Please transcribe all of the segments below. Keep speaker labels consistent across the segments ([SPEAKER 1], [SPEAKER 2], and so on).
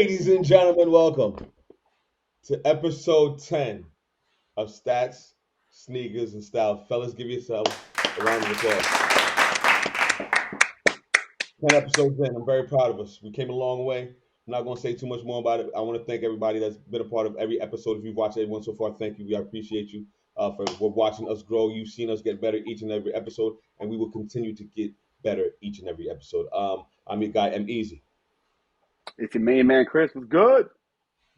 [SPEAKER 1] Ladies and gentlemen, welcome to episode 10 of Stats, Sneakers, and Style. Fellas, give yourselves a round of applause. 10 episodes in. I'm very proud of us. We came a long way. I'm not going to say too much more about it. I want to thank everybody that's been a part of every episode. If you've watched everyone so far, thank you. We appreciate you for watching us grow. You've seen us get better each and every episode, and we will continue to get better each and every episode. I'm your guy, EmEz.
[SPEAKER 2] It's your main man, Chris. What's good?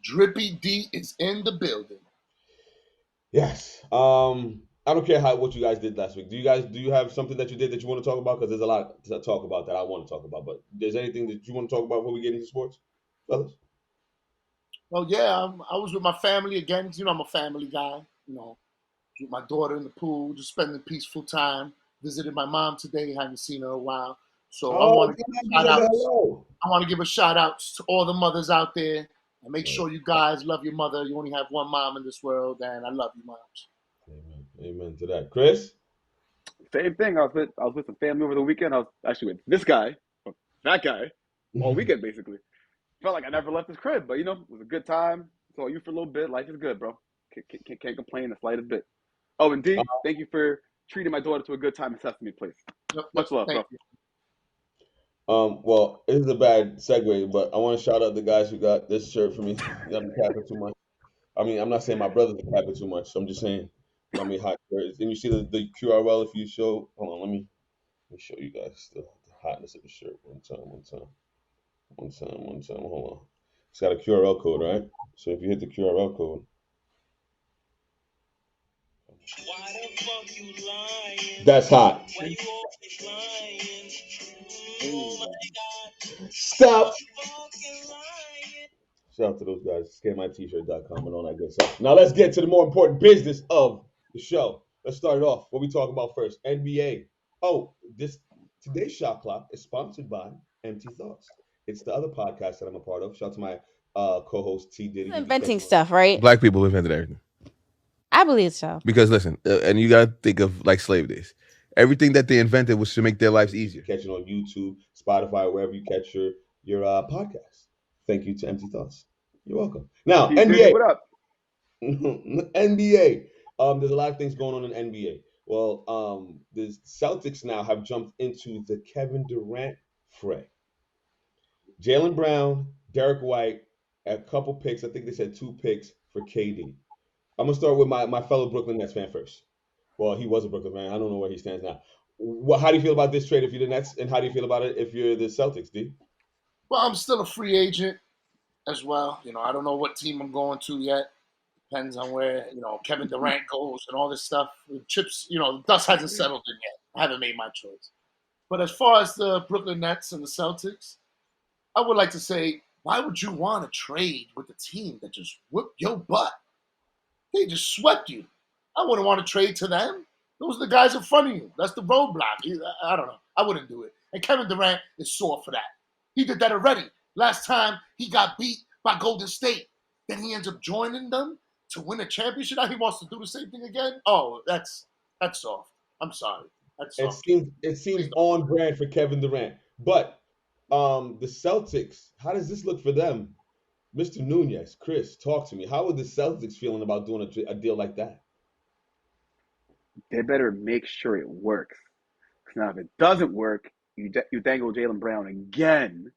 [SPEAKER 3] Drippy D is in the building.
[SPEAKER 1] Yes. I don't care what you guys did last week. Do you have something that you did that you want to talk about? Because there's a lot to talk about that I want to talk about. But there's anything that you want to talk about before we get into sports, fellas?
[SPEAKER 3] Well, yeah, I was with my family again. You know, I'm a family guy. You know, with my daughter in the pool, just spending peaceful time. Visited my mom today. Haven't seen her in a while. So I want to give a shout out to all the mothers out there. And make sure you guys love your mother. You only have one mom in this world, and I love you, moms.
[SPEAKER 1] Amen. Amen to that. Chris?
[SPEAKER 2] Same thing. I was with some family over the weekend. I was actually with this guy, that guy, all weekend basically. Felt like I never left his crib, but it was a good time. Saw you for a little bit. Life is good, bro. Can't complain the slightest bit. Oh, and D, thank you for treating my daughter to a good time in Sesame Place. Much love, bro.
[SPEAKER 3] You.
[SPEAKER 1] Well, this is a bad segue, but I want to shout out the guys who got this shirt for me. I'm capping too much. I mean, I'm not saying my brothers are capping too much. I'm just saying, hot shirts. And you see the QRL if you show. Hold on, let me show you guys the hotness of the shirt. One time. Hold on. It's got a QRL code, right? So if you hit the QRL code. Why the fuck you lying? That's hot. Why you always lying? Oh my God. Stop. Shout out to those guys. ScanMyT-shirt.com and all that good stuff. Now let's get to the more important business of the show. Let's start it off. What we talk about first? NBA. Oh, today's shot clock is sponsored by Empty Thoughts. It's the other podcast that I'm a part of. Shout out to my co-host T Diddy.
[SPEAKER 4] Inventing stuff, right?
[SPEAKER 5] Black people invented everything.
[SPEAKER 4] I believe so.
[SPEAKER 5] Because listen, and you gotta think of like slave days. Everything that they invented was to make their lives easier.
[SPEAKER 1] Catch it on YouTube, Spotify, wherever you catch your podcast. Thank you to Empty Thoughts. You're welcome. Now, NBA.
[SPEAKER 2] What up?
[SPEAKER 1] NBA. There's a lot of things going on in NBA. Well, the Celtics now have jumped into the Kevin Durant fray. Jaylen Brown, Derek White, a couple picks. I think they said 2 picks for KD. I'm going to start with my fellow Brooklyn Nets fan first. Well, he was a Brooklyn fan. I don't know where he stands now. How do you feel about this trade if you're the Nets, and how do you feel about it if you're the Celtics, D?
[SPEAKER 3] Well, I'm still a free agent as well. I don't know what team I'm going to yet. Depends on where, Kevin Durant goes and all this stuff. The chips, the dust hasn't settled in yet. I haven't made my choice. But as far as the Brooklyn Nets and the Celtics, I would like to say, why would you want to trade with a team that just whooped your butt? They just swept you. I wouldn't want to trade to them. Those are the guys in front of you. That's the roadblock. I don't know. I wouldn't do it. And Kevin Durant is sore for that. He did that already. Last time he got beat by Golden State. Then he ends up joining them to win a championship. Now he wants to do the same thing again. Oh, that's soft. I'm sorry. That's soft.
[SPEAKER 1] It seems on brand for Kevin Durant. But the Celtics, how does this look for them? Mr. Nunez, Chris, talk to me. How are the Celtics feeling about doing a deal like that?
[SPEAKER 2] They better make sure it works. Now, if it doesn't work, you dangle Jaylen Brown again.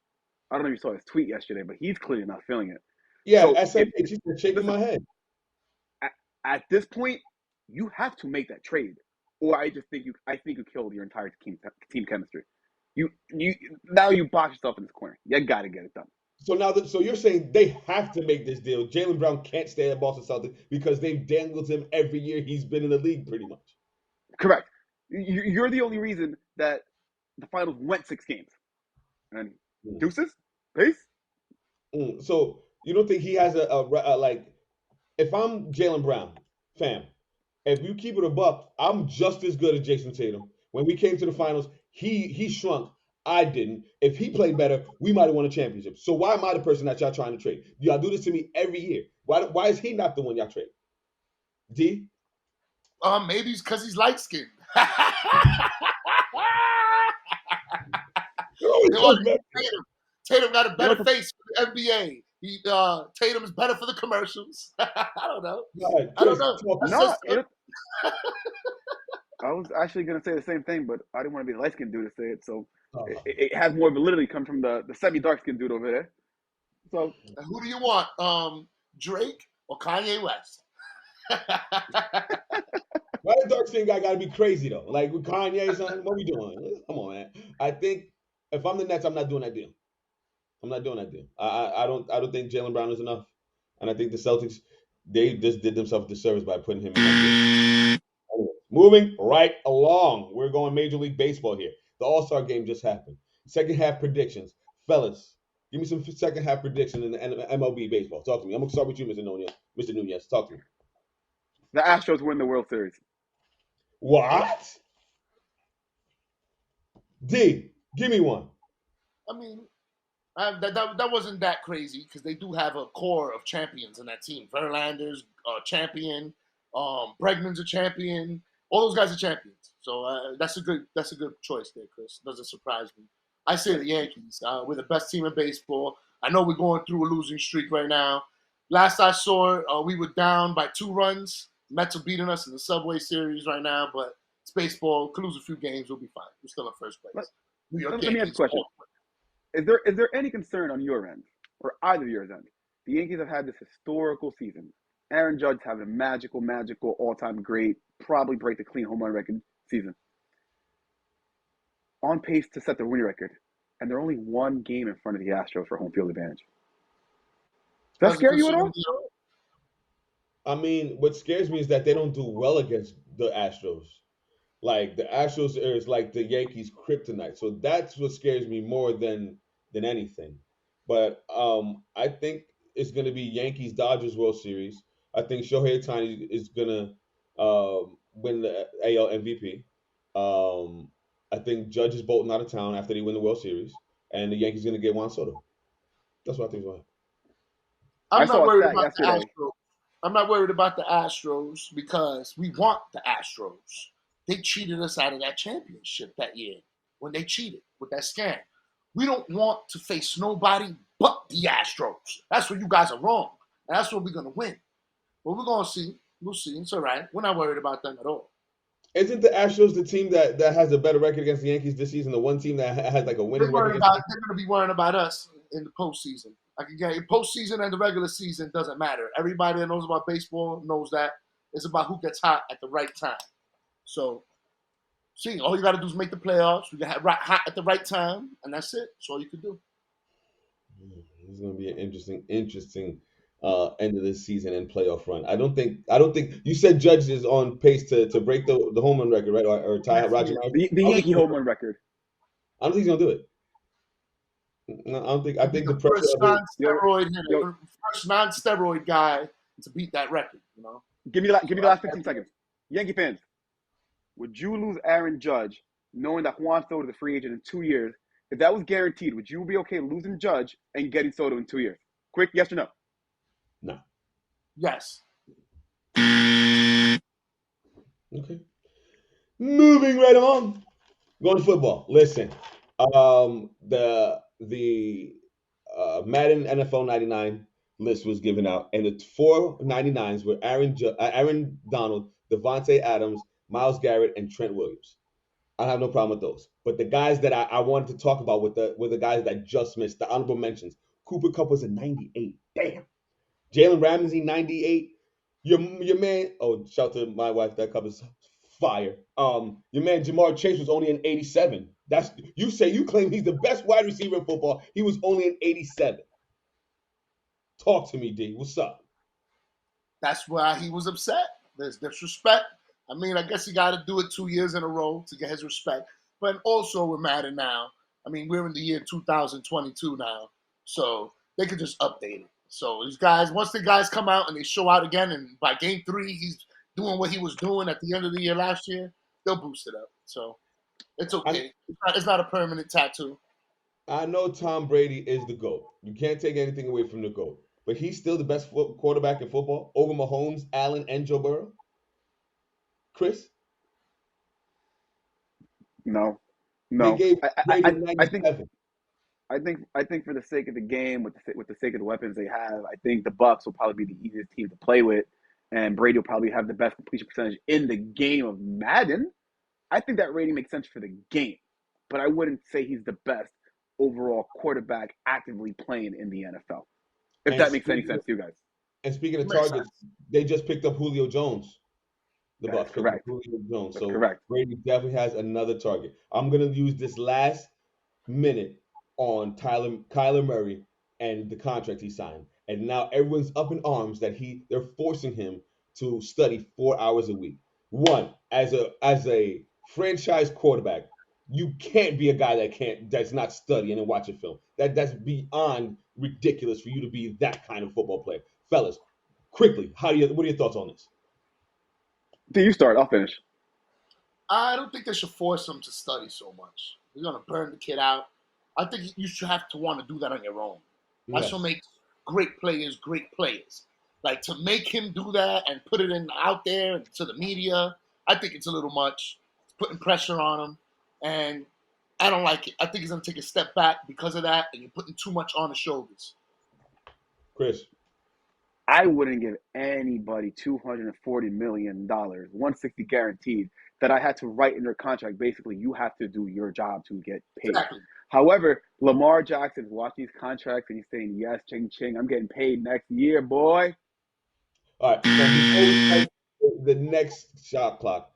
[SPEAKER 2] I don't know if you saw his tweet yesterday, but he's clearly not feeling it.
[SPEAKER 1] Yeah, SMH, he's been shaking my head.
[SPEAKER 2] At this point, you have to make that trade, or I think you killed your entire team chemistry. You box yourself in this corner. You got to get it done.
[SPEAKER 1] So you're saying they have to make this deal. Jaylen Brown can't stay at Boston Celtics because they've dangled him every year he's been in the league, pretty much.
[SPEAKER 2] Correct. You're the only reason that the finals went 6 games. And deuces, peace.
[SPEAKER 1] So you don't think he has a like? If I'm Jaylen Brown, fam, if you keep it a buck, I'm just as good as Jason Tatum. When we came to the finals, he shrunk. I didn't. If he played better, we might have won a championship. So why am I the person that y'all trying to trade? Y'all do this to me every year. Why is he not the one y'all trade? D?
[SPEAKER 3] Maybe it's because he's light-skinned. Tatum got a better face for the NBA Tatum is better for the commercials. I don't know.
[SPEAKER 1] Right,
[SPEAKER 3] I don't
[SPEAKER 1] Chris,
[SPEAKER 3] know.
[SPEAKER 1] talk
[SPEAKER 3] That's
[SPEAKER 1] to me.
[SPEAKER 2] No,
[SPEAKER 3] just
[SPEAKER 2] I was actually going to say the same thing, but I didn't want to be the light skinned dude to say it. So
[SPEAKER 1] Oh,
[SPEAKER 2] it has more validity come from the semi dark skinned dude over there. So
[SPEAKER 3] who do you want? Drake or Kanye West?
[SPEAKER 1] why the dark skin guy got to be crazy though? Like with Kanye, son, what we doing? Come on, man. I think if I'm the Nets, I'm not doing that deal. I'm not doing that deal. I don't think Jaylen Brown is enough, and I think the Celtics they just did themselves a disservice by putting him in that deal. Anyway, moving right along, we're going Major League Baseball here. The All Star game just happened. Second half predictions, fellas. Give me some second half prediction in the MLB baseball. Talk to me. I'm gonna start with you, Mr. Nunez. Mr. Nunez, talk to me.
[SPEAKER 2] the Astros win the World Series.
[SPEAKER 1] What? D, give me one.
[SPEAKER 3] I mean, that wasn't that crazy because they do have a core of champions in that team. Verlander's a champion. Bregman's a champion. All those guys are champions. So that's a good choice there, Chris. Doesn't surprise me. I say the Yankees. We're the best team in baseball. I know we're going through a losing streak right now. Last I saw, we were down by 2 runs. Mets are beating us in the Subway Series right now, but it's baseball. Could lose a few games. We'll be fine. We're still in first place. New York
[SPEAKER 2] Let me ask
[SPEAKER 3] Yankees.
[SPEAKER 2] a question. Is there any concern on your end, or either of yours end? The Yankees have had this historical season. Aaron Judge having a magical all-time great, probably break the clean home run record season. On pace to set the winning record, and they're only 1 game in front of the Astros for home field advantage. Does that scare you at all?
[SPEAKER 1] I mean, what scares me is that they don't do well against the Astros. Like the Astros is like the Yankees' kryptonite. So that's what scares me more than anything. But I think it's going to be Yankees Dodgers World Series. I think Shohei Ohtani is going to win the AL MVP. I think Judge is bolting out of town after they win the World Series, and the Yankees going to get Juan Soto. That's what I think is going to
[SPEAKER 3] I'm not worried about
[SPEAKER 2] yesterday.
[SPEAKER 3] the Astros. I'm not worried about the Astros because we want the Astros. They cheated us out of that championship that year when they cheated with that scam. We don't want to face nobody but the Astros. That's where you guys are wrong. And that's where we're going to win. But we're going to see. We'll see. It's all right. We're not worried about them at all.
[SPEAKER 1] Isn't the Astros the team that has a better record against the Yankees this season? The one team that has like a winning record.
[SPEAKER 3] They're going to be worrying about us in the postseason. I can get postseason and the regular season doesn't matter. Everybody that knows about baseball knows that it's about who gets hot at the right time. So, see, all you got to do is make the playoffs. We got hot at the right time, and that's it. That's all you can do.
[SPEAKER 1] This is going to be an interesting end of this season and playoff run. I don't think you said Judge is on pace to break the home run record, right? Or tie Roger Maris.
[SPEAKER 2] The Yankee home run record.
[SPEAKER 1] I don't think he's going to do it. No, I don't think. I think the pressure
[SPEAKER 3] first
[SPEAKER 1] of
[SPEAKER 3] non-steroid first non-steroid guy to beat that record. You know.
[SPEAKER 2] Give me the last 15 seconds. Yankee fans, would you lose Aaron Judge knowing that Juan Soto is a free agent in 2 years? If that was guaranteed, would you be okay losing Judge and getting Soto in 2 years? Quick, yes or no?
[SPEAKER 1] No.
[SPEAKER 3] Yes.
[SPEAKER 1] Okay. Moving right along. Going to football. Listen, the Madden NFL 99 list was given out, and the 4 99s were Aaron Donald, Devontae Adams, Myles Garrett, and Trent Williams. I have no problem with those. But the guys that I wanted to talk about were the guys that just missed, the honorable mentions. Cooper Kupp was a 98. Damn. Jalen Ramsey, 98. Your man, oh, shout to my wife, that cup is fire. Your man Jamar Chase was only an 87. You claim he's the best wide receiver in football. He was only an 87. Talk to me, D. What's up?
[SPEAKER 3] That's why he was upset. There's disrespect. I mean, I guess he got to do it 2 years in a row to get his respect. But also, we're mad now. I mean, we're in the year 2022 now, so they could just update it. So these guys, once the guys come out and they show out again, and by game 3 he's doing what he was doing at the end of the year last year, they'll boost it up. So it's okay. It's not a permanent tattoo.
[SPEAKER 1] I know Tom Brady is the GOAT. You can't take anything away from the GOAT. But he's still the best quarterback in football over Mahomes, Allen, and Joe Burrow. Chris?
[SPEAKER 2] No.
[SPEAKER 1] They gave Brady
[SPEAKER 2] I think
[SPEAKER 1] 97.
[SPEAKER 2] I think for the sake of the game, with the sake of the weapons they have, I think the Bucks will probably be the easiest team to play with, and Brady will probably have the best completion percentage in the game of Madden. I think that rating makes sense for the game, but I wouldn't say he's the best overall quarterback actively playing in the NFL. If
[SPEAKER 1] And
[SPEAKER 2] that makes any
[SPEAKER 1] speaking
[SPEAKER 2] sense
[SPEAKER 1] of,
[SPEAKER 2] to you guys.
[SPEAKER 1] and speaking of
[SPEAKER 3] Makes
[SPEAKER 1] targets, they just picked up Julio Jones. The
[SPEAKER 2] That is
[SPEAKER 1] Bucks picked up
[SPEAKER 2] correct.
[SPEAKER 1] Julio Jones.
[SPEAKER 2] That's
[SPEAKER 1] So
[SPEAKER 2] correct.
[SPEAKER 1] Brady definitely has another target. I'm gonna use this last minute on Kyler Murray and the contract he signed. And now everyone's up in arms that they're forcing him to study 4 hours a week. One, as a franchise quarterback, you can't be a guy that's not studying and watching film. That's beyond ridiculous for you to be that kind of football player. Fellas, quickly, what are your thoughts on this?
[SPEAKER 2] Do you start? I'll finish.
[SPEAKER 3] I don't think they should force him to study so much. You're gonna burn the kid out. I think you should have to want to do that on your own. That's
[SPEAKER 1] Yes.
[SPEAKER 3] what makes great players great players. Like to make him do that and put it in out there to the media, I think it's a little much. It's putting pressure on him, and I don't like it. I think he's gonna take a step back because of that, and you're putting too much on his shoulders.
[SPEAKER 1] Chris.
[SPEAKER 2] I wouldn't give anybody $240 million, 160 guaranteed, that I had to write in their contract. Basically, you have to do your job to get paid.
[SPEAKER 3] Exactly.
[SPEAKER 2] However, Lamar Jackson's watching these contracts and he's saying, yes, ching, ching, I'm getting paid next year, boy.
[SPEAKER 1] All right. Now, before we start the next shot clock,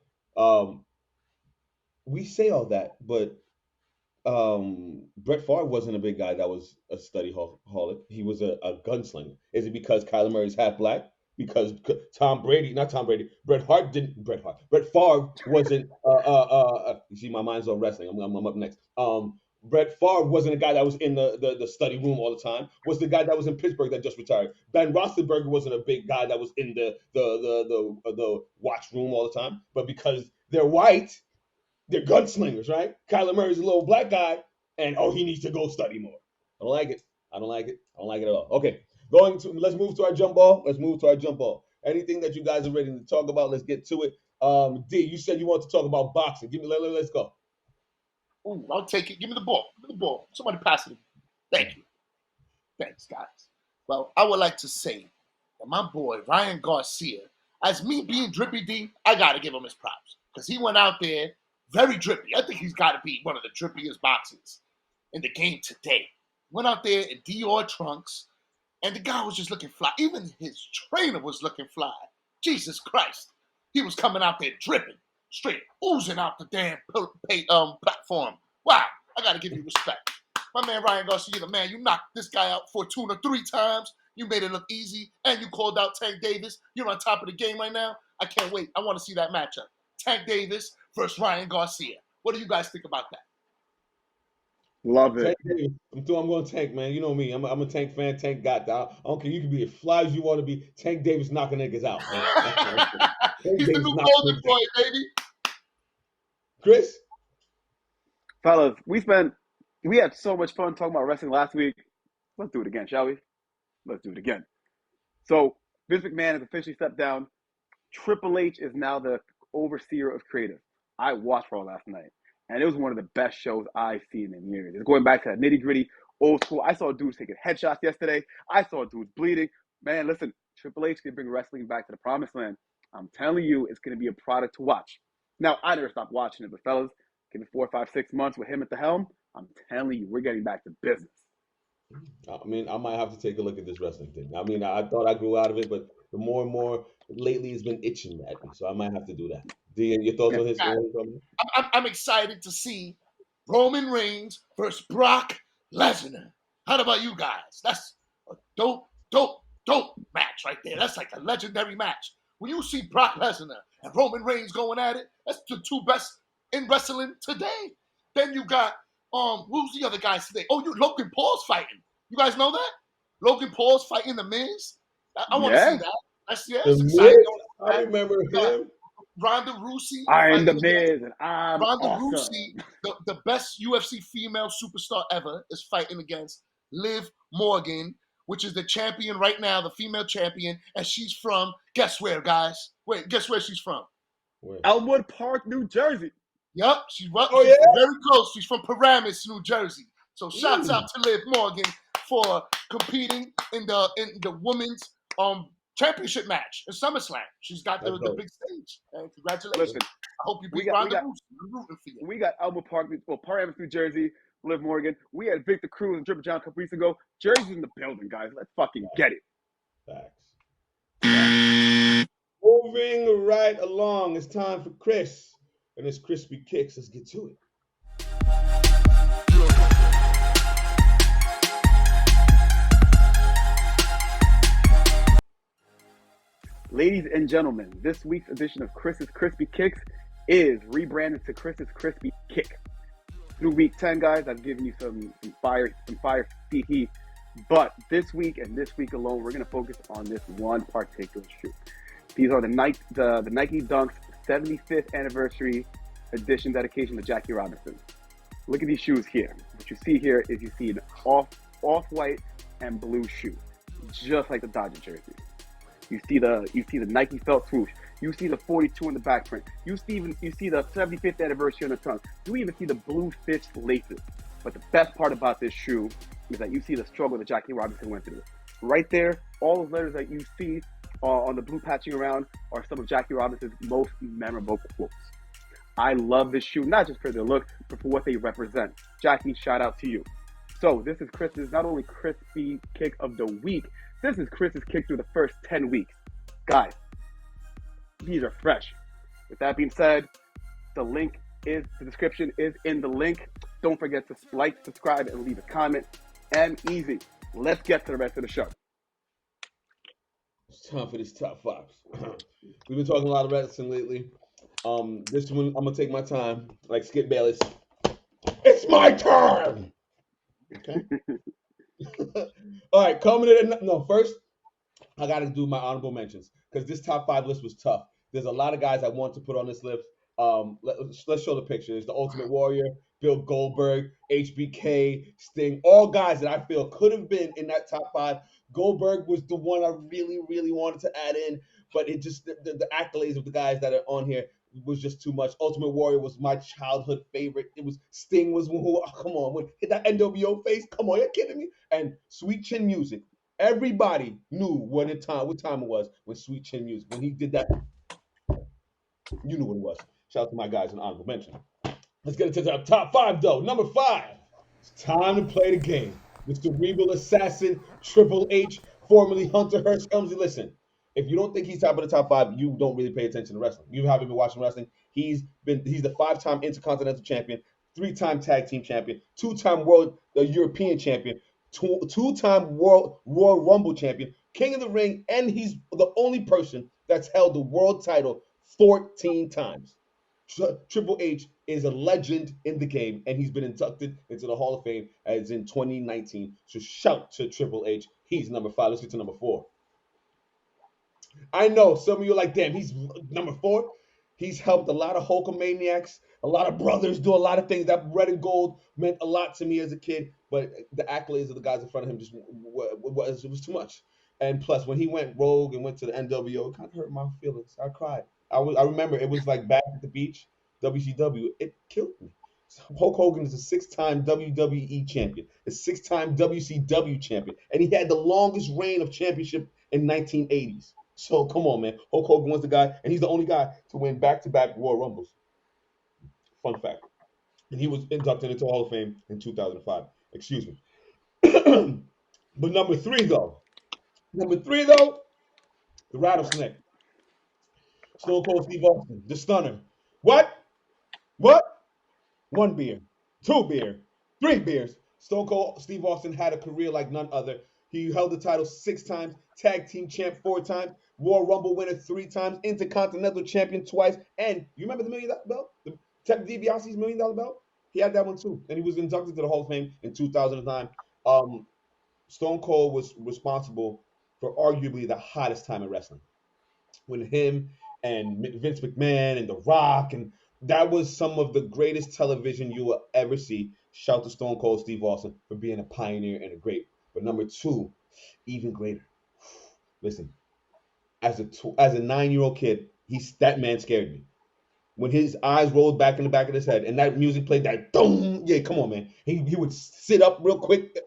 [SPEAKER 1] we say all that, but Brett Favre wasn't a big guy that was a study holic. He was a gunslinger. Is it because Kyler Murray's half black? Because Bret Favre wasn't. You see, my mind's on wrestling. I'm up next. Brett Favre wasn't a guy that was in the study room all the time. Was the guy that was in Pittsburgh that just retired. Ben Roethlisberger wasn't a big guy that was in the watch room all the time. But because they're white, they're gunslingers, right? Kyler Murray's a little black guy, and he needs to go study more. I don't like it. I don't like it at all. Okay, let's move to our jump ball. Anything that you guys are ready to talk about, let's get to it. D, you said you want to talk about boxing. Let's go.
[SPEAKER 3] Ooh, I'll take it. Give me the ball. Somebody pass it. Thank you. Thanks, guys. Well, I would like to say that my boy, Ryan Garcia, as me being Drippy D, I got to give him his props. Because he went out there very drippy. I think he's got to be one of the drippiest boxers in the game today. Went out there in Dior trunks, and the guy was just looking fly. Even his trainer was looking fly. Jesus Christ. He was coming out there dripping, straight oozing out the damn platform. Wow, I got to give you respect. My man Ryan Garcia, the man, you knocked this guy out Fortuna 3 times. You made it look easy, and you called out Tank Davis. You're on top of the game right now. I can't wait. I want to see that matchup. Tank Davis versus Ryan Garcia. What do you guys think about that?
[SPEAKER 2] Love it.
[SPEAKER 1] Tank Davis. I'm going Tank, man. You know me. I'm a Tank fan. Tank got that. I don't care. You can be as fly as you want to be. Tank Davis knocking niggas out, man.
[SPEAKER 3] He's the new golden boy, baby.
[SPEAKER 1] Chris?
[SPEAKER 2] Fellas, we had so much fun talking about wrestling last week. Let's do it again, shall we? Let's do it again. So, Vince McMahon has officially stepped down. Triple H is now the overseer of creative. I watched Raw last night, and it was one of the best shows I've seen in years. It's going back to that nitty-gritty, old school. I saw dudes taking headshots yesterday. I saw dudes bleeding. Man, listen, Triple H can bring wrestling back to the promised land. I'm telling you, it's going to be a product to watch. Now, I never stopped watching it, but fellas, give it 4, 5, 6 months with him at the helm. I'm telling you, we're getting back to business.
[SPEAKER 1] I mean, I might have to take a look at this wrestling thing. I mean, I thought I grew out of it, but the more and more lately, it's been itching at me. So I might have to do that. D, your thoughts on his?
[SPEAKER 3] I'm excited to see Roman Reigns versus Brock Lesnar. How about you guys? That's a dope match right there. That's like a legendary match. When you see Brock Lesnar and Roman Reigns going at it, that's the 2 best in wrestling today. Then you got who's the other guys today? Oh, Logan Paul's fighting. You guys know that? Logan Paul's fighting the Miz. I want to see that. That's exciting.
[SPEAKER 1] I remember him.
[SPEAKER 3] Ronda Rousey.
[SPEAKER 2] I'm the Miz, and I'm
[SPEAKER 3] Ronda
[SPEAKER 2] awesome.
[SPEAKER 3] Rousey, the best UFC female superstar ever, is fighting against Liv Morgan, which is the champion right now, the female champion, and she's from, guess where, guys? Wait, guess where she's from?
[SPEAKER 1] Where?
[SPEAKER 2] Elmwood Park, New Jersey.
[SPEAKER 3] Yep, she's
[SPEAKER 1] Oh, yeah?
[SPEAKER 3] very close. She's from Paramus, New Jersey. So shouts out to Liv Morgan for competing in the women's championship match in SummerSlam. She's got the big stage. And congratulations.
[SPEAKER 2] Listen,
[SPEAKER 3] I hope you beat Ronda Rousey. I'm rooting for you.
[SPEAKER 2] We got Elma Park, Park Avenue, New Jersey, Liv Morgan. We had Victor Cruz and Drippy John a couple weeks ago. Jersey's in the building, guys. Let's fucking get it.
[SPEAKER 1] Facts. Moving right along, it's time for Chris and his crispy kicks. Let's get to it.
[SPEAKER 2] Ladies and gentlemen, this week's edition of Chris's Crispy Kicks is rebranded to Chris's Crispy Kick. Through week 10, guys, I've given you some fire heat. But this week and this week alone, we're going to focus on this one particular shoe. These are the Nike Dunks 75th anniversary edition dedication to Jackie Robinson. Look at these shoes here. What you see here is you see an off-white and blue shoe, just like the Dodger jersey. You see the Nike felt swoosh. You see the 42 in the back print. You see the 75th anniversary on the tongue. You even see the blue stitched laces. But the best part about this shoe is that you see the struggle that Jackie Robinson went through. Right there, all those letters that you see on the blue patching around are some of Jackie Robinson's most memorable quotes. I love this shoe, not just for their look, but for what they represent. Jackie, shout out to you. So this is Chris's not only crispy kick of the week, this is Chris's kick through the first 10 weeks. Guys, these are fresh. With that being said, the description is in the link. Don't forget to like, subscribe, and leave a comment. EmEz. Let's get to the rest of the show.
[SPEAKER 1] It's time for these top fives. We've been talking a lot of wrestling lately. This one, I'm going to take my time, like Skip Bayless. It's my turn! Okay? All right, coming in. No, first, I got to do my honorable mentions because this top five list was tough. There's a lot of guys I want to put on this list. Let's show the pictures. The Ultimate Warrior, Bill Goldberg, HBK, Sting, all guys that I feel could have been in that top five. Goldberg was the one I really, really wanted to add in, but it just the accolades of the guys that are on here was just too much. Ultimate Warrior was my childhood favorite. It was Sting was who. Oh, come on, when hit that NWO face. Come on, you're kidding me? And Sweet Chin Music. Everybody knew what time it was when Sweet Chin Music when he did that. You knew what it was. Shout out to my guys in honorable mention. Let's get into the top five though. Number 5. It's time to play the game. The cerebral assassin Triple H, formerly Hunter Hearst Helmsley. Listen. If you don't think he's top of the top 5, you don't really pay attention to wrestling. You haven't been watching wrestling. He's the 5-time Intercontinental Champion, 3-time Tag Team Champion, 2-time World European Champion, 2-time World Royal Rumble Champion, King of the Ring, and he's the only person that's held the world title 14 times. Triple H is a legend in the game, and he's been inducted into the Hall of Fame as in 2019. So shout to Triple H. He's number 5. Let's get to number 4. I know some of you are like, damn, he's number 4. He's helped a lot of Hulkamaniacs, a lot of brothers do a lot of things. That red and gold meant a lot to me as a kid, but the accolades of the guys in front of him just was too much. And plus, when he went rogue and went to the NWO, it kind of hurt my feelings. I cried. I remember it was like back at the beach, WCW. It killed me. So Hulk Hogan is a 6-time WWE champion, a 6-time WCW champion, and he had the longest reign of championship in 1980s. So come on, man. Hulk Hogan was the guy, and he's the only guy to win back-to-back Royal Rumbles. Fun fact. And he was inducted into Hall of Fame in 2005. Excuse me. But number 3, though. The Rattlesnake. Stone Cold Steve Austin, the Stunner. What? 1 beer, 2 beer, 3 beers. Stone Cold Steve Austin had a career like none other. He held the title 6 times, Tag Team Champ 4 times, Royal Rumble winner 3 times, Intercontinental Champion twice, and you remember the $1 million belt? The Ted DiBiase's $1 million belt? He had that one too, and he was inducted to the Hall of Fame in 2009. Stone Cold was responsible for arguably the hottest time in wrestling. When him and Vince McMahon and The Rock, and that was some of the greatest television you will ever see. Shout to Stone Cold Steve Austin for being a pioneer and a great. But number 2, even greater. Listen, as a 9-year-old kid, that man scared me. when his eyes rolled back in the back of his head and that music played, that boom, yeah, come on, man. He would sit up real quick.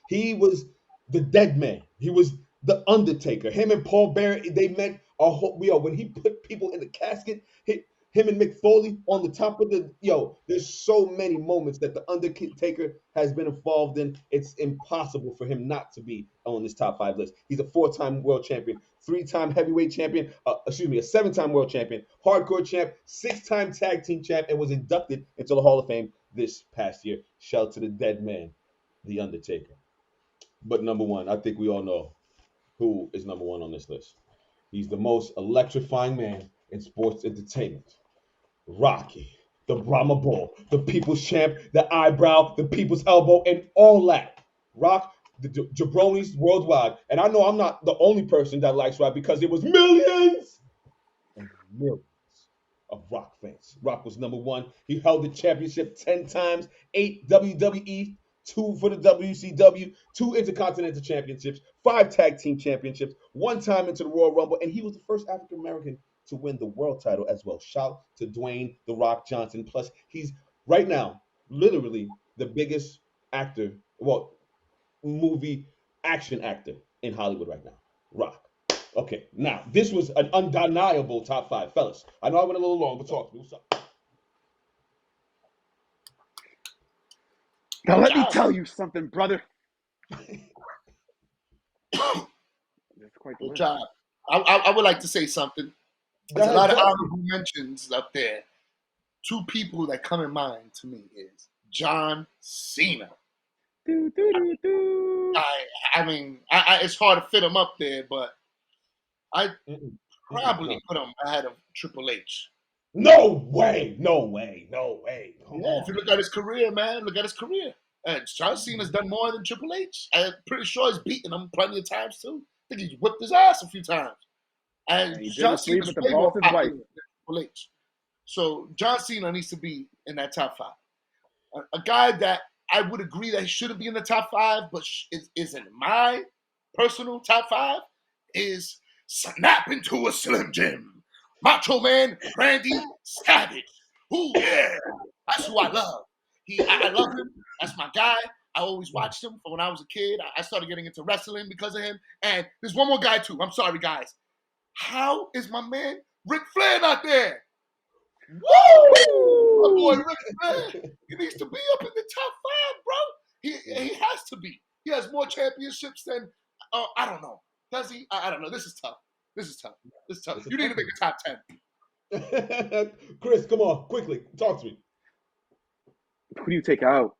[SPEAKER 1] He was the dead man. He was the Undertaker. Him and Paul Bearer, they meant a whole, when he put people in the casket, him and Mick Foley on the top of there's so many moments that the Undertaker has been involved in. It's impossible for him not to be on this top 5 list. He's a 4-time world champion, 3-time heavyweight champion, a 7-time world champion, hardcore champ, 6-time tag team champ, and was inducted into the Hall of Fame this past year. Shout out to the dead man, the Undertaker. But number one, I think we all know who is number one on this list. He's the most electrifying man in sports entertainment. Rocky, the Brahma Bull, the people's champ, the eyebrow, the people's elbow, and all that. Rock, the jabronis worldwide. And I know I'm not the only person that likes Rock because there was millions and millions of Rock fans. Rock was number one. He held the championship 10 times, 8 WWE, 2 for the WCW, 2 Intercontinental Championships, 5 Tag Team Championships, 1 time into the Royal Rumble, and he was the first African American to win the world title as well. Shout to Dwayne "The Rock" Johnson. Plus, he's right now literally the biggest actor, movie action actor in Hollywood right now. Rock. Okay, now this was an undeniable top 5, fellas. I know I went a little long, but talk to me. What's up?
[SPEAKER 2] Now let me tell you something, brother. That's quite the
[SPEAKER 3] Good job. I would like to say something. There's a lot of honorable mentions up there. 2 people that come in mind to me is John Cena. I mean, it's hard to fit him up there, but I probably put him ahead of Triple H.
[SPEAKER 1] No way.
[SPEAKER 3] Yeah, if you look at his career, man, look at his career. John Cena's done more than Triple H. I'm pretty sure he's beaten him plenty of times too. I think he's whipped his ass a few times. And John Cena's way more popular than Triple H. So John Cena needs to be in that top 5. A guy that I would agree that he shouldn't be in the top 5, but is in my personal top 5 is Snap into a Slim Jim. Macho Man Randy Savage. Ooh, yeah. That's who I love. I love him. That's my guy. I always watched him from when I was a kid. I started getting into wrestling because of him. And there's one more guy, too. I'm sorry, guys. How is my man Ric Flair not there? Woo! My boy Ric Flair. He needs to be up in the top 5, bro. He has to be. He has more championships than, I don't know. Does he? I don't know. This is tough. You need to make a top
[SPEAKER 1] 10. Chris, come on, quickly. Talk to me.
[SPEAKER 2] Who do you take out?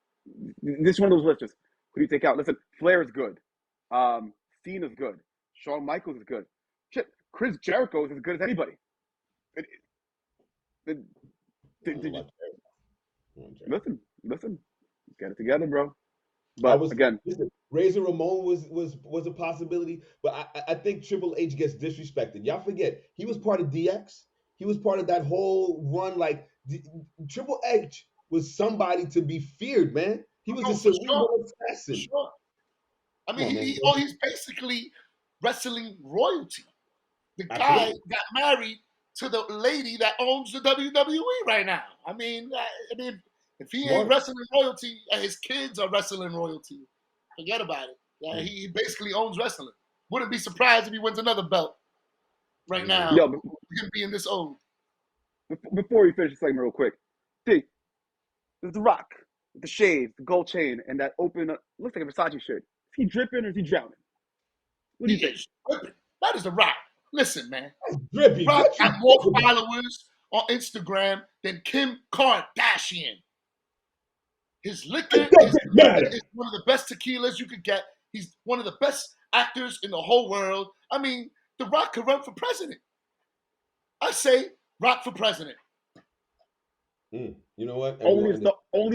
[SPEAKER 2] This is one of those lists. Who do you take out? Listen, Flair is good. Cena's good. Shawn Michaels is good. Shit, Chris Jericho is as good as anybody. Listen. Get it together, bro. But again,
[SPEAKER 1] Razor Ramon was a possibility, but I think Triple H gets disrespected. Y'all forget he was part of DX. He was part of that whole run. Like Triple H was somebody to be feared, man. He was a cerebral assassin.
[SPEAKER 3] Sure. I mean, he's basically wrestling royalty. The guy got married to the lady that owns the WWE right now. I mean, if he ain't wrestling royalty, his kids are wrestling royalty. Forget about it. He basically owns wrestling. Wouldn't be surprised if he wins another belt right now.
[SPEAKER 2] Yo,
[SPEAKER 3] him being this old.
[SPEAKER 2] Before we finish the segment real quick, there's The Rock, with the shades, the gold chain, and that open, looks like a Versace shirt. Is he dripping or is he drowning? What do you think?
[SPEAKER 3] Dripping. That is The Rock. Listen, man.
[SPEAKER 1] Drippy.
[SPEAKER 3] Rock got more followers on Instagram than Kim Kardashian. His liquor is one of the best tequilas you could get. He's one of the best actors in the whole world. I mean, The Rock could run for president. I say Rock for president.
[SPEAKER 1] You know what?
[SPEAKER 2] Only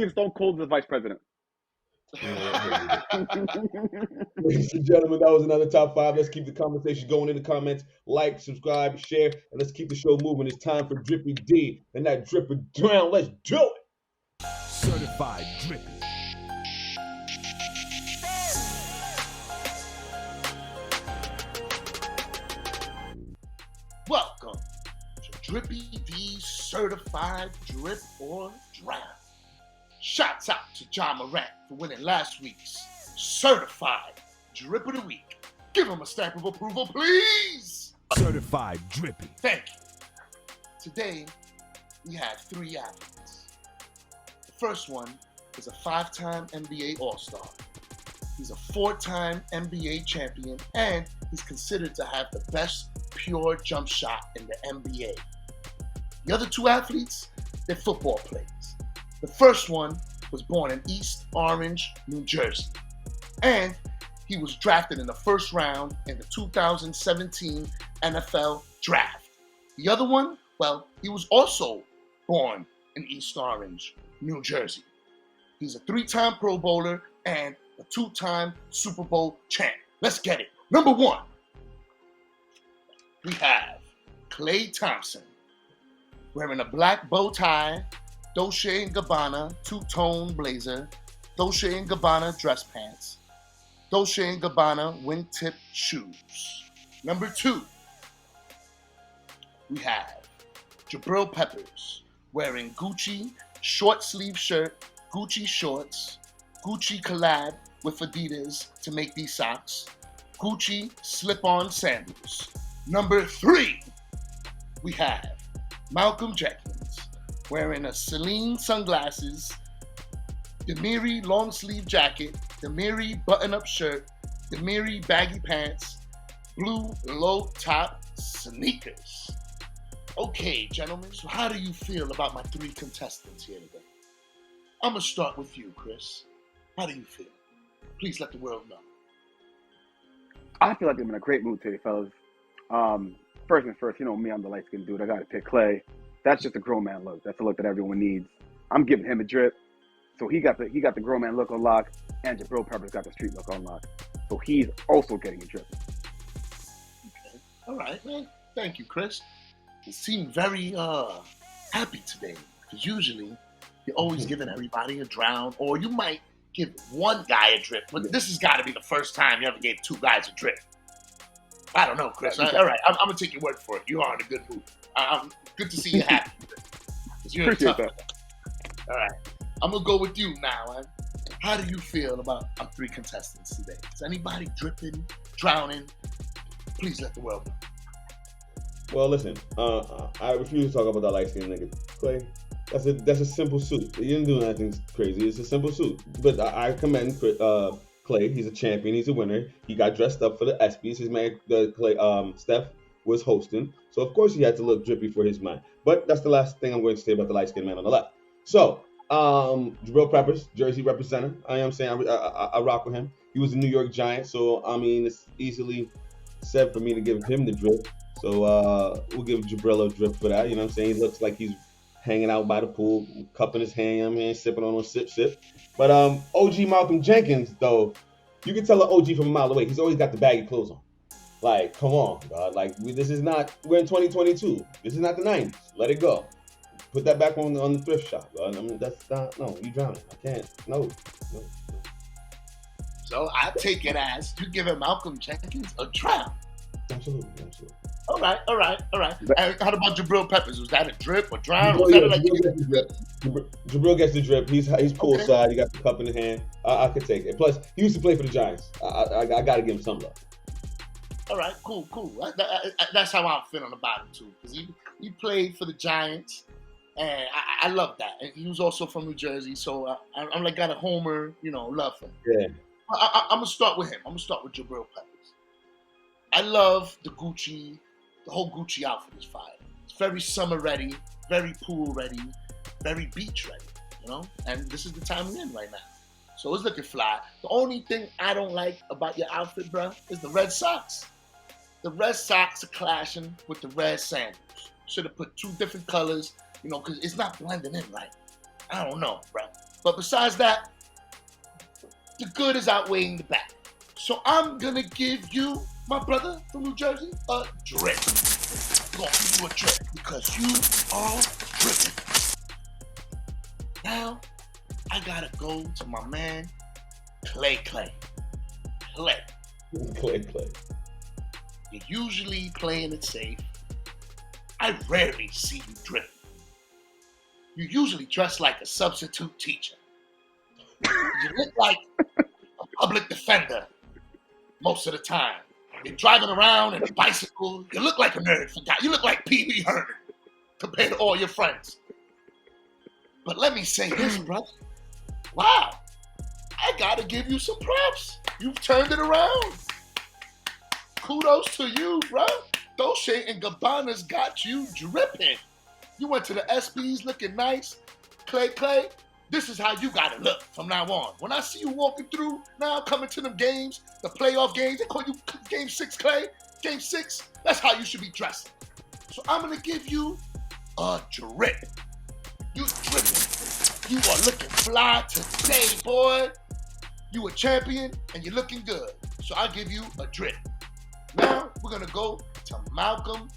[SPEAKER 2] if Stone Cold is the vice president.
[SPEAKER 1] Ladies and gentlemen, that was another top 5. Let's keep the conversation going in the comments. Like, subscribe, share, and let's keep the show moving. It's time for Drippy D and that Dripper Drown. Let's do it.
[SPEAKER 6] Certified Drippy.
[SPEAKER 3] Welcome to Drippy D's certified drip or draft. Shouts out to John Morant for winning last week's certified drip of the week. Give him a stamp of approval, please.
[SPEAKER 6] Certified Drippy.
[SPEAKER 3] Thank you. Today, we have 3 athletes. The first one is a 5-time NBA All-Star. He's a 4-time NBA champion, and he's considered to have the best pure jump shot in the NBA. The other 2 athletes, they're football players. The first one was born in East Orange, New Jersey, and he was drafted in the first round in the 2017 NFL Draft. The other one, well, he was also born in East Orange, New Jersey. He's a 3-time Pro Bowler and a 2-time Super Bowl champ. Let's get it. Number 1, we have Klay Thompson, wearing a black bow tie, Dolce & Gabbana two-tone blazer, Dolce & Gabbana dress pants, Dolce & Gabbana wingtip shoes. Number 2, we have Jabril Peppers, wearing Gucci short sleeve shirt, Gucci shorts, Gucci collab with Adidas to make these socks, Gucci slip-on sandals. Number 3, we have Malcolm Jenkins, wearing a Celine sunglasses, Demiri long sleeve jacket, Demiri button-up shirt, Demiri baggy pants, blue low top sneakers. Okay, gentlemen, so how do you feel about my 3 contestants here today? I'm gonna start with you, Chris. How do you feel? Please let the world know.
[SPEAKER 2] I feel like I'm in a great mood today, fellas. First and first, you know me, I'm the light-skinned dude. I got to pick Klay. That's just a grown man look. That's a look that everyone needs. I'm giving him a drip. So he got the grown man look on lock, and Jabril Peppers got the street look on lock. So he's also getting a drip.
[SPEAKER 3] Okay. All right, man. Thank you, Chris. You seem very happy today, because usually you're always giving everybody a drown, or you might give one guy a drip, but this has got to be the first time you ever gave 2 guys a drip. I don't know, Chris. All right, I'm going to take your word for it. You are in a good mood. Good to see you happy. You're
[SPEAKER 2] Appreciate
[SPEAKER 3] tough.
[SPEAKER 2] that.
[SPEAKER 3] All right. I'm going to go with you now, man. How do you feel about our 3 contestants today? Is anybody dripping, drowning? Please let the world know.
[SPEAKER 1] Well, listen, I refuse to talk about that light-skinned nigga. Klay, that's a simple suit. He didn't do anything crazy. It's a simple suit. But I commend Klay. He's a champion. He's a winner. He got dressed up for the ESPYs. His man, Steph, was hosting. So, of course, he had to look drippy for his man. But that's the last thing I'm going to say about the light-skinned man on the left. So, Jabril Peppers, Jersey representative. I rock with him. He was a New York Giant. So, I mean, it's easily said for me to give him the drip. So, we'll give Jabril a drip for that. You know what I'm saying? He looks like he's hanging out by the pool, cup in his hand, you know what I mean, sipping on a sip. But OG Malcolm Jenkins, though, you can tell an OG from a mile away. He's always got the baggy clothes on. Like, come on, God. Like, we're in 2022. This is not the 90s. Let it go. Put that back on the thrift shop, God. I mean, that's not, no, you drowning. I can't, no.
[SPEAKER 3] So I take it as you giving Malcolm Jenkins a drown.
[SPEAKER 1] Absolutely.
[SPEAKER 3] All right. And how about Jabril Peppers? Was that a drip or drown?
[SPEAKER 1] Jabril gets the drip. He's poolside. He got the cup in his hand. I could take it. Plus, he used to play for the Giants. I got to give him some love.
[SPEAKER 3] All right, cool. That's how I'm feeling about him too, because he played for the Giants, and I love that. And he was also from New Jersey, so I'm like got a homer, love for him.
[SPEAKER 1] Yeah.
[SPEAKER 3] I'm gonna start with him. I'm gonna start with Jabril Peppers. I love the whole Gucci outfit is fire. It's very summer ready, very pool ready, very beach ready, And this is the time we're in right now. So it's looking fly. The only thing I don't like about your outfit, bro, is the red socks. The red socks are clashing with the red sandals. Should have put 2 different colors, because it's not blending in right. I don't know, bro. But besides that, the good is outweighing the bad. So I'm gonna give you, my brother from New Jersey, a drip. I'm gonna give you a drip because you are dripping. Now, I gotta go to my man, Klay. You're usually playing it safe. I rarely see you drip. You usually dress like a substitute teacher. You look like a public defender most of the time. You're driving around in a bicycle. You look like a nerd for God. You look like Pee Wee Herman compared to all your friends. But let me say this, brother. Wow, I gotta give you some props. You've turned it around. Kudos to you, bro. Dolce and Gabbana's got you dripping. You went to the SBs looking nice. Clay, this is how you gotta look from now on. When I see you walking through now, coming to them games, the playoff games, they call you Game 6, Clay. Game 6, that's how you should be dressing. So I'm gonna give you a drip. You dripping. You are looking fly today, boy. You a champion and you're looking good. So I'll give you a drip. Now we're gonna go to Malcolm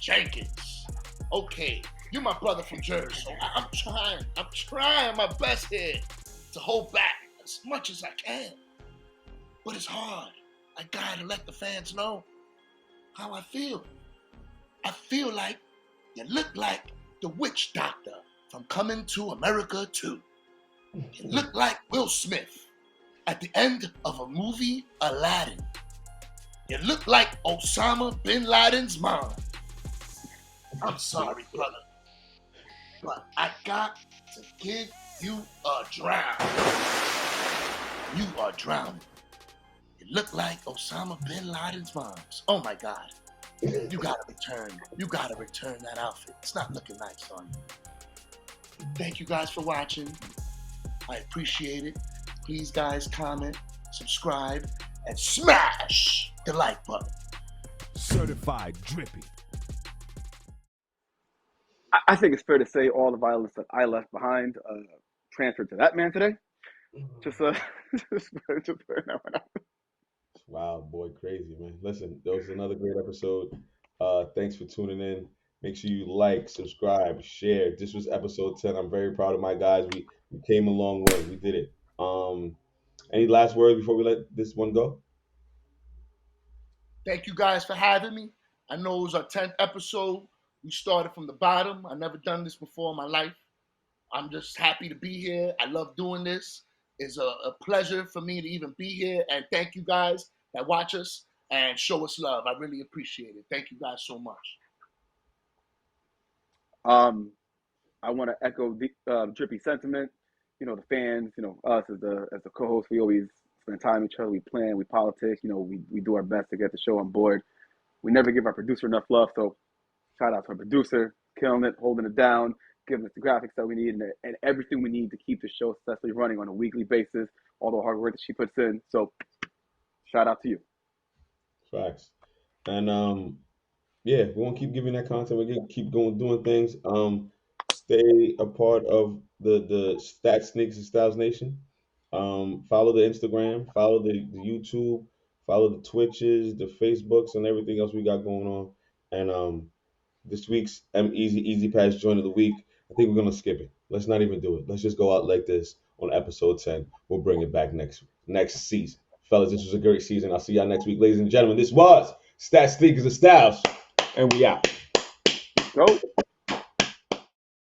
[SPEAKER 3] Jenkins. Okay, you're my brother from Jersey, so I'm trying my best here to hold back as much as I can. But it's hard. I gotta let the fans know how I feel. I feel like you look like the witch doctor from Coming to America 2. You look like Will Smith at the end of a movie, Aladdin. You look like Osama bin Laden's mom. I'm sorry, brother, but I got to give you a drown. You are drowning. You look like Osama bin Laden's moms. Oh my God. You gotta return that outfit. It's not looking nice on you. Thank you guys for watching. I appreciate it. Please, guys, comment, subscribe, and smash the like button.
[SPEAKER 6] Certified Drippy.
[SPEAKER 2] I think it's fair to say all the violence that I left behind transferred to that man today. Just putting that one out.
[SPEAKER 1] Wow, boy, crazy, man. Listen, that was another great episode. Thanks for tuning in. Make sure you like, subscribe, share. This was episode 10. I'm very proud of my guys. We came a long way. We did it. Any last words before we let this one go?
[SPEAKER 3] Thank you guys for having me. I know it was our 10th episode. We started from the bottom. I've never done this before in my life. I'm just happy to be here. I love doing this. It's a pleasure for me to even be here. And thank you guys that watch us and show us love. I really appreciate it. Thank you guys so much.
[SPEAKER 2] I want to echo the Drippy sentiment. You know, the fans, you know, us as the co-host, we always spend time with each other. We plan, we politic. You know, we do our best to get the show on board. We never give our producer enough love, so shout out to our producer, killing it, holding it down, giving us the graphics that we need and everything we need to keep the show successfully running on a weekly basis, all the hard work that she puts in. So shout out to you.
[SPEAKER 1] Facts. And yeah, we won't keep giving that content. We're gonna keep going doing things. Stay a part of the Stats Sneakers and Styles Nation. Follow the Instagram, follow the YouTube, follow the Twitches, the Facebooks, and everything else we got going on. And this week's Easy Pass Joint of the Week, I think we're gonna skip it. Let's not even do it. Let's just go out like this on episode 10. We'll bring it back next season. Fellas, this was a great season. I'll see y'all next week, ladies and gentlemen. This was Stats Sneakers and Styles, and we out.
[SPEAKER 2] Go.